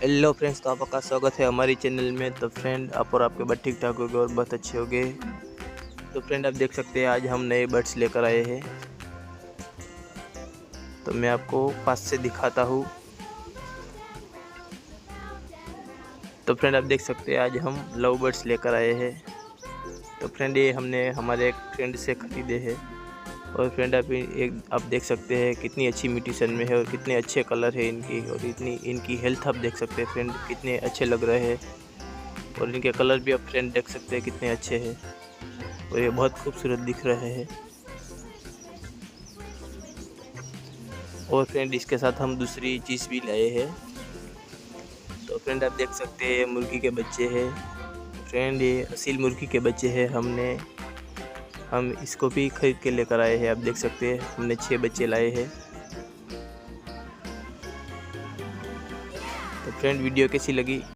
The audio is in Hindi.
हेलो फ्रेंड्स, तो आपका स्वागत है हमारी चैनल में। तो फ्रेंड, आप और आपके बर्ड ठीक ठाक हो गए और बहुत अच्छे हो गए। तो फ्रेंड, आप देख सकते हैं आज हम नए बर्ड्स लेकर आए हैं। तो मैं आपको पास से दिखाता हूँ। तो फ्रेंड, आप देख सकते हैं आज हम लव बर्ड्स लेकर आए हैं। तो फ्रेंड, ये हमने हमारे एक फ्रेंड से खरीदे हैं। और फ्रेंड, आप देख सकते हैं कितनी अच्छी म्यूटेशन में है और कितने अच्छे कलर है इनकी, और इतनी इनकी हेल्थ आप देख सकते हैं फ्रेंड, कितने अच्छे लग रहे हैं। और इनके कलर भी आप फ्रेंड देख सकते हैं कितने अच्छे हैं, और ये बहुत खूबसूरत दिख रहे हैं। और फ्रेंड, इसके साथ हम दूसरी चीज़ भी लाए हैं। तो फ्रेंड, आप देख सकते हैं मुर्गी के बच्चे हैं। फ्रेंड, ये असील मुर्गी के बच्चे हैं। हम इसको भी खरीद के लेकर आए हैं। आप देख सकते हैं हमने 6 बच्चे लाए हैं। तो फ्रेंड, वीडियो कैसी लगी